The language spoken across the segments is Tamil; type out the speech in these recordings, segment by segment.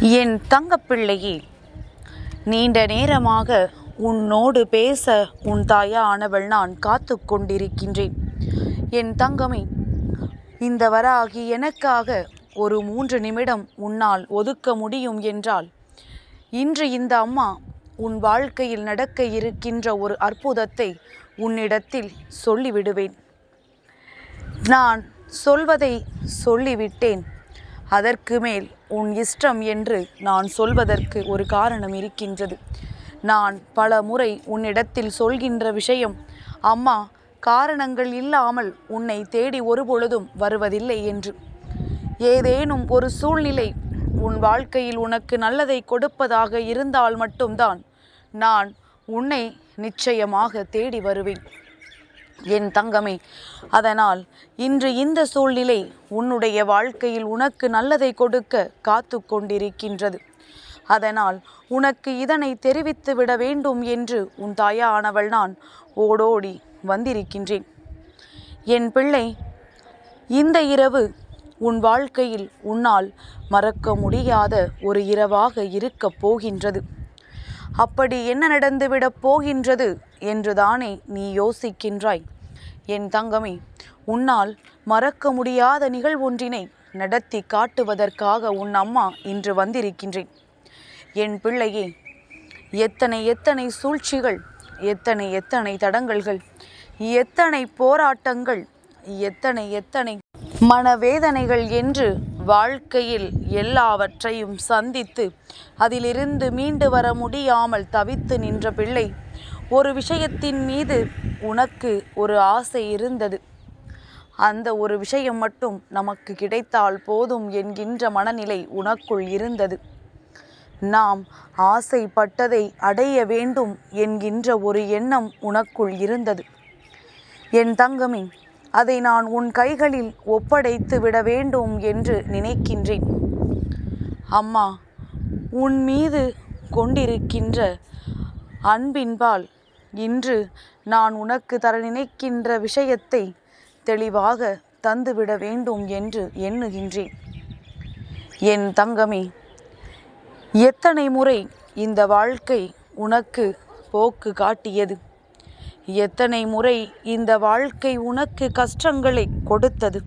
என் தங்கப்பிள்ளையே, நீண்ட நேரமாக உன்னோடு பேச உன் தாயானவள் நான் காத்து கொண்டிருக்கின்றேன். என் தங்கமே, இந்த வராகி எனக்காக ஒரு 3 நிமிடம் உன்னால் ஒதுக்க முடியும் என்றால், இன்று இந்த அம்மா உன் வாழ்க்கையில் நடக்க இருக்கின்ற ஒரு அற்புதத்தை உன்னிடத்தில் சொல்லிவிடுவேன். நான் சொல்வதை சொல்லிவிட்டேன். அதற்கு மேல் உன் இஷ்டம் என்று நான் சொல்வதற்கு ஒரு காரணம் இருக்கின்றது. நான் பல முறை உன்னிடத்தில் சொல்கின்ற விஷயம், அம்மா காரணங்கள் இல்லாமல் உன்னை தேடி ஒருபொழுதும் வருவதில்லை என்று. ஏதேனும் ஒரு சூழ்நிலை உன் வாழ்க்கையில் உனக்கு நல்லதை கொடுப்பதாக இருந்தால் மட்டும்தான் நான் உன்னை நிச்சயமாக தேடி வருவேன் என் தங்கமே. அதனால் இன்று இந்த சூழ்நிலை உன்னுடைய வாழ்க்கையில் உனக்கு நல்லதை கொடுக்க காத்து கொண்டிருக்கின்றது. அதனால் உனக்கு இதனை தெரிவித்து விட வேண்டும் என்று உன் தாயானவள் நான் ஓடோடி வந்திருக்கின்றேன். என் பிள்ளை, இந்த இரவு உன் வாழ்க்கையில் உன்னால் மறக்க முடியாத ஒரு இரவாக இருக்கப் போகின்றது. அப்படி என்ன நடந்துவிடப் போகின்றது என்றுதானே நீ யோசிக்கின்றாய். என் தங்கமே, உன்னால் மறக்க முடியாத நிகழ்வொன்றினை நடத்தி காட்டுவதற்காக உன் அம்மா இன்று வந்திருக்கின்றேன். என் பிள்ளையே, எத்தனை சூழ்ச்சிகள், எத்தனை தடங்கல்கள், எத்தனை போராட்டங்கள், எத்தனை மனவேதனைகள் என்று வாழ்க்கையில் எல்லாவற்றையும் சந்தித்து அதிலிருந்து மீண்டு வர முடியாமல் தவித்து நின்ற பிள்ளை, ஒரு விஷயத்தின் மீது உனக்கு ஒரு ஆசை இருந்தது. அந்த ஒரு விஷயம் மட்டும் நமக்கு கிடைத்தால் போதும் என்கின்ற மனநிலை உனக்குள் இருந்தது. நாம் ஆசைப்பட்டதை அடைய வேண்டும் என்கின்ற ஒரு எண்ணம் உனக்குள் இருந்தது. என் தங்கமே, அதை நான் உன் கைகளில் ஒப்படைத்து விட வேண்டும் என்று நினைக்கின்றேன். அம்மா உன் மீது கொண்டிருக்கின்ற அன்பின்பால் இன்று நான் உனக்கு தர நினைக்கின்ற விஷயத்தை தெளிவாக தந்துவிட வேண்டும் என்று எண்ணுகின்றேன். என் தங்கமே, எத்தனை முறை இந்த வாழ்க்கை உனக்கு போக்கு காட்டியது, எத்தனை முறை இந்த வாழ்க்கை உனக்கு கஷ்டங்களை கொடுத்தது.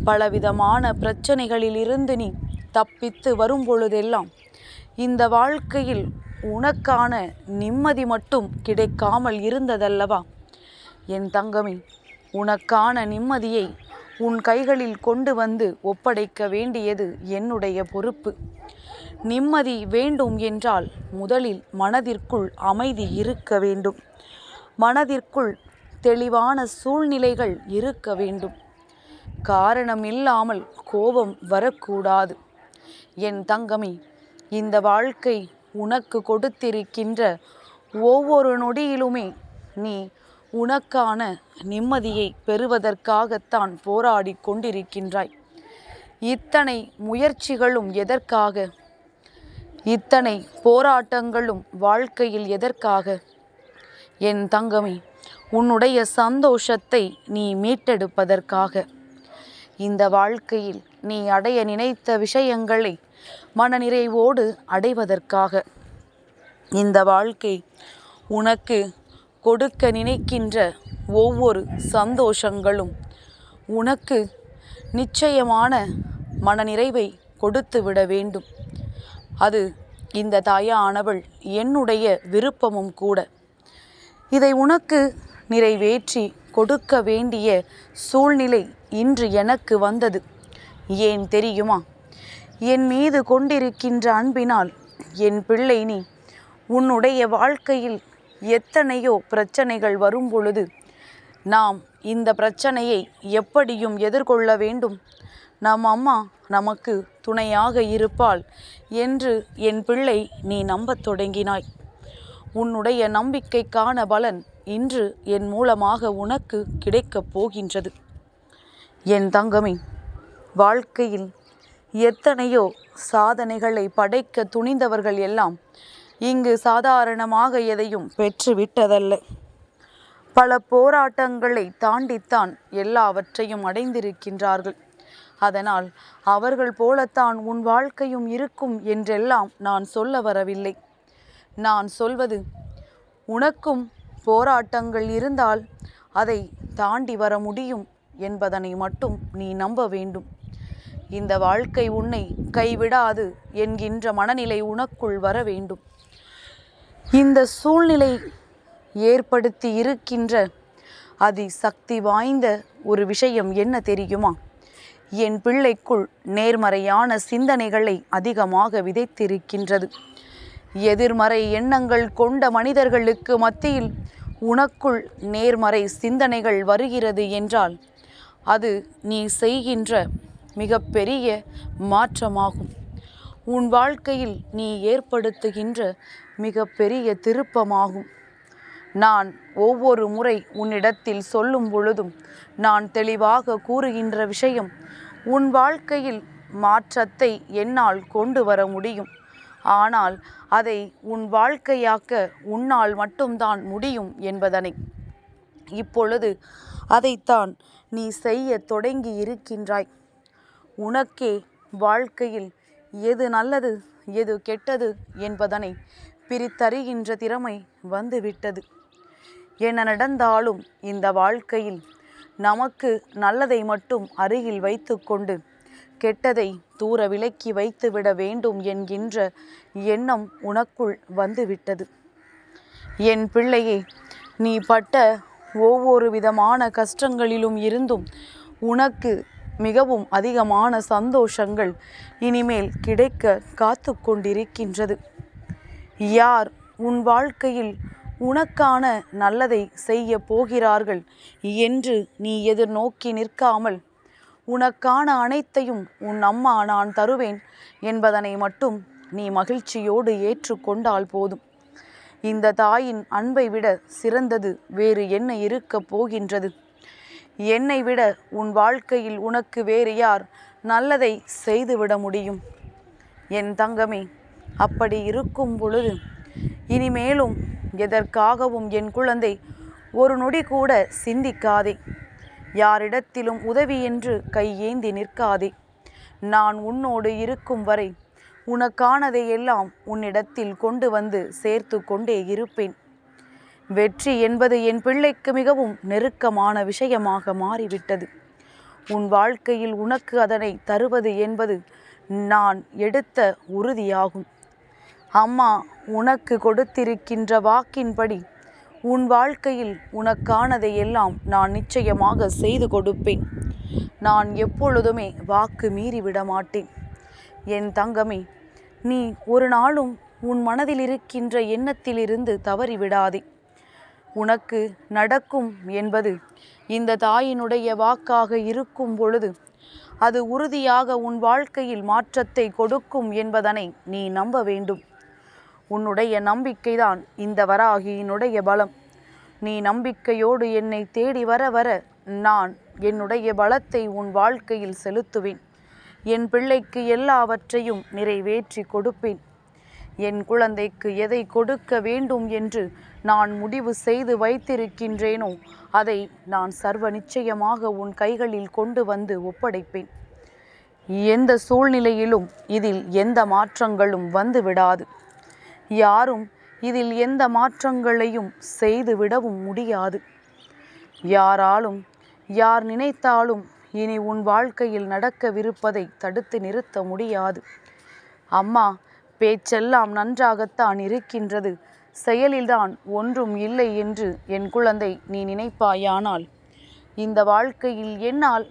பலவிதமான பிரச்சனைகளிலிருந்து நீ தப்பித்து வரும் பொழுதெல்லாம் இந்த வாழ்க்கையில் உனக்கான நிம்மதி மட்டும் கிடைக்காமல் இருந்ததல்லவா? என் தங்கமே, உனக்கான நிம்மதியை உன் கைகளில் கொண்டு வந்து ஒப்படைக்க வேண்டியது என்னுடைய பொறுப்பு. நிம்மதி வேண்டும் என்றால் முதலில் மனதிற்குள் அமைதி இருக்க வேண்டும். மனதிற்குள் தெளிவான சூழ்நிலைகள் இருக்க வேண்டும். காரணம் இல்லாமல் கோபம் வரக்கூடாது. என் தங்கமே, இந்த வாழ்க்கை உனக்கு கொடுத்திருக்கின்ற ஒவ்வொரு நொடியிலுமே நீ உனக்கான நிம்மதியை பெறுவதற்காகத்தான் போராடி கொண்டிருக்கின்றாய். இத்தனை முயற்சிகளும் எதற்காக? இத்தனை போராட்டங்களும் வாழ்க்கையில் எதற்காக? என் தங்கமே, உன்னுடைய சந்தோஷத்தை நீ மீட்டெடுப்பதற்காக. இந்த வாழ்க்கையில் நீ அடைய நினைத்த விஷயங்களை மனநிறைவோடு அடைவதற்காக. இந்த வாழ்க்கை உனக்கு கொடுக்க நினைக்கின்ற ஒவ்வொரு சந்தோஷங்களும் உனக்கு நிச்சயமான மனநிறைவை கொடுத்து விட வேண்டும். அது இந்த தாயானவள் என்னுடைய விருப்பமும் கூட. இதை உனக்கு நிறைவேற்றி கொடுக்க வேண்டிய சூழ்நிலை இன்று எனக்கு வந்தது. ஏன் தெரியுமா? என் மீது கொண்டிருக்கின்ற அன்பினால் என் பிள்ளை, நீ உன்னுடைய வாழ்க்கையில் எத்தனையோ பிரச்சனைகள் வரும் பொழுது நாம் இந்த பிரச்சனையை எப்படியும் எதிர்கொள்ள வேண்டும், நம் அம்மா நமக்கு துணையாக இருப்பாள் என்று என் பிள்ளை நீ நம்பத் தொடங்கினாய். உன்னுடைய நம்பிக்கைக்கான பலன் இன்று என் மூலமாக உனக்கு கிடைக்கப் போகின்றது. என் தங்கமே, வாழ்க்கையில் எத்தனையோ சாதனைகளை படைக்க துணிந்தவர்கள் எல்லாம் இங்கு சாதாரணமாக எதையும் பெற்றுவிட்டதல்ல. பல போராட்டங்களை தாண்டித்தான் எல்லாவற்றையும் அடைந்திருக்கின்றார்கள். அதனால் அவர்கள் போலத்தான் உன் வாழ்க்கையும் இருக்கும் என்றெல்லாம் நான் சொல்ல வரவில்லை. நான் சொல்வது, உனக்கும் போராட்டங்கள் இருந்தால் அதை தாண்டி வர முடியும் என்பதனை மட்டும் நீ நம்ப வேண்டும். இந்த வாழ்க்கை உன்னை கைவிடாது என்கின்ற மனநிலை உனக்குள் வர வேண்டும். இந்த சூழ்நிலை ஏற்படுத்தி இருக்கின்ற அதிசக்தி வாய்ந்த ஒரு விஷயம் என்ன தெரியுமா? என் பிள்ளைக்குள் நேர்மறையான சிந்தனைகளை அதிகமாக விதைத்திருக்கின்றது. எதிர்மறை எண்ணங்கள் கொண்ட மனிதர்களுக்கு மத்தியில் உனக்குள் நேர்மறை சிந்தனைகள் வருகிறது என்றால் அது நீ செய்கின்ற மிகப்பெரிய மாற்றமாகும். உன் வாழ்க்கையில் நீ ஏற்படுத்துகின்ற மிகப்பெரிய திருப்பமாகும். நான் ஒவ்வொரு முறை உன்னிடத்தில் சொல்லும் பொழுதும் நான் தெளிவாக கூறுகின்ற விஷயம், உன் வாழ்க்கையில் மாற்றத்தை என்னால் கொண்டு வர முடியும். ஆனால் அதை உன் வாழ்க்கையாக்க உன்னால் மட்டும்தான் முடியும் என்பதனை இப்பொழுது அதைத்தான் நீ செய்ய தொடங்கி இருக்கின்றாய். உனக்கே வாழ்க்கையில் எது நல்லது எது கெட்டது என்பதனை பிரித்தறிகின்ற திறமை வந்துவிட்டது. என்ன நடந்தாலும் இந்த வாழ்க்கையில் நமக்கு நல்லதை மட்டும் அருகில் வைத்து கொண்டு கெட்டதை தூர விலக்கி வைத்துவிட வேண்டும் என்கின்ற எண்ணம் உனக்குள் வந்துவிட்டது. என் பிள்ளையே, நீ பட்ட ஒவ்வொரு விதமான கஷ்டங்களிலும் இருந்தும் உனக்கு மிகவும் அதிகமான சந்தோஷங்கள் இனிமேல் கிடைக்க காத்து கொண்டிருக்கின்றது. யார் உன் வாழ்க்கையில் உனக்கான நல்லதை செய்ய போகிறார்கள் என்று நீ எதிர்நோக்கி நிற்காமல், உனக்கான அனைத்தையும் உன் அம்மா நான் தருவேன் என்பதனை மட்டும் நீ மகிழ்ச்சியோடு ஏற்றுக்கொண்டால் போதும். இந்த தாயின் அன்பை விட சிறந்தது வேறு என்ன இருக்கப் போகின்றது? என்னை விட உன் வாழ்க்கையில் உனக்கு வேறு யார் நல்லதை செய்துவிட முடியும்? என் தங்கமே, அப்படி இருக்கும் பொழுது இனிமேலும் எதற்காகவும் என் குழந்தை ஒரு நொடி கூட சிந்திக்காதே. யாரிடத்திலும் உதவி என்று கையேந்தி நிற்காதே. நான் உன்னோடு இருக்கும் வரை உனக்கானதை எல்லாம் உன்னிடத்தில் கொண்டு வந்து சேர்த்து கொண்டே இருப்பேன். வெற்றி என்பது என் பிள்ளைக்கு மிகவும் நெருக்கமான விஷயமாக மாறிவிட்டது. உன் வாழ்க்கையில் உனக்கு அதனை தருவது என்பது நான் எடுத்த உறுதியாகும். அம்மா உனக்கு கொடுத்திருக்கின்ற வாக்கின்படி உன் வாழ்க்கையில் உனக்கானதை எல்லாம் நான் நிச்சயமாக செய்து கொடுப்பேன். நான் எப்பொழுதுமே வாக்கு மீறிவிட மாட்டேன். என் தங்கமே, நீ ஒரு நாளும் உன் மனதில் இருக்கின்ற எண்ணத்திலிருந்து தவறிவிடாதே. உனக்கு நடக்கும் என்பது இந்த தாயினுடைய வாக்காக இருக்கும் பொழுது அது உறுதியாக உன் வாழ்க்கையில் மாற்றத்தை கொடுக்கும் என்பதனை நீ நம்ப வேண்டும். உன்னுடைய நம்பிக்கைதான் இந்த வராகியினுடைய பலம். நீ நம்பிக்கையோடு என்னை தேடி வர வர நான் என்னுடைய பலத்தை உன் வாழ்க்கையில் செலுத்துவேன். என் பிள்ளைக்கு எல்லாவற்றையும் நிறைவேற்றி கொடுப்பேன். என் குழந்தைக்கு எதை கொடுக்க வேண்டும் என்று நான் முடிவு செய்து வைத்திருக்கின்றேனோ அதை நான் சர்வ நிச்சயமாக உன் கைகளில் கொண்டு வந்து ஒப்படைப்பேன். எந்த சூழ்நிலையிலும் இதில் எந்த மாற்றங்களும் வந்து விடாது. யாரும் இதில் எந்த மாற்றங்களையும் செய்துவிடவும் முடியாது. யாராலும் யார் நினைத்தாலும் இனி உன் வாழ்க்கையில் நடக்கவிருப்பதை தடுத்து நிறுத்த முடியாது. அம்மா பேச்செல்லாம் நன்றாகத்தான் இருக்கின்றது, செயலில்தான் ஒன்றும் இல்லை என்று என் குழந்தை நீ நினைப்பாயானால், இந்த வாழ்க்கையில் என்னால்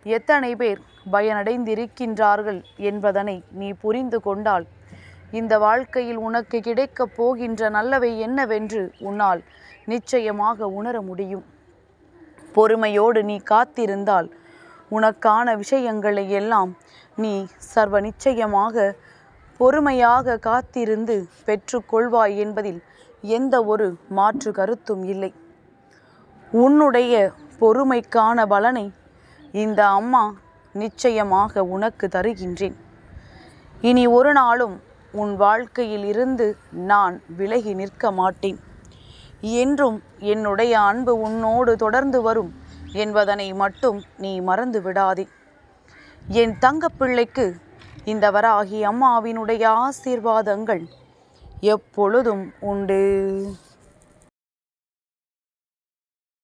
எத்தனை பேர் பயனடைந்திருக்கின்றார்கள் என்பதனை நீ புரிந்து கொண்டால், இந்த வாழ்க்கையில் உனக்கு கிடைக்கப் போகின்ற நல்லவை என்னவென்று உன்னால் நிச்சயமாக உணர முடியும். பொறுமையோடு நீ காத்திருந்தால் உனக்கான விஷயங்களை எல்லாம் நீ சர்வ நிச்சயமாக பொறுமையாக காத்திருந்து பெற்றுக்கொள்வாய் என்பதில் எந்த ஒரு மாற்று கருத்தும் இல்லை. உன்னுடைய பொறுமைக்கான பலனை இந்த அம்மா நிச்சயமாக உனக்கு தருகின்றேன். இனி ஒரு நாளும் உன் வாழ்க்கையில் இருந்து நான் விலகி நிற்க மாட்டேன். என்றும் என்னுடைய அன்பு உன்னோடு தொடர்ந்து வரும் என்பதனை மட்டும் நீ மறந்து விடாதே. என் தங்கப்பிள்ளைக்கு இந்த வராகி அம்மாவினுடைய ஆசீர்வாதங்கள் எப்பொழுதும் உண்டு.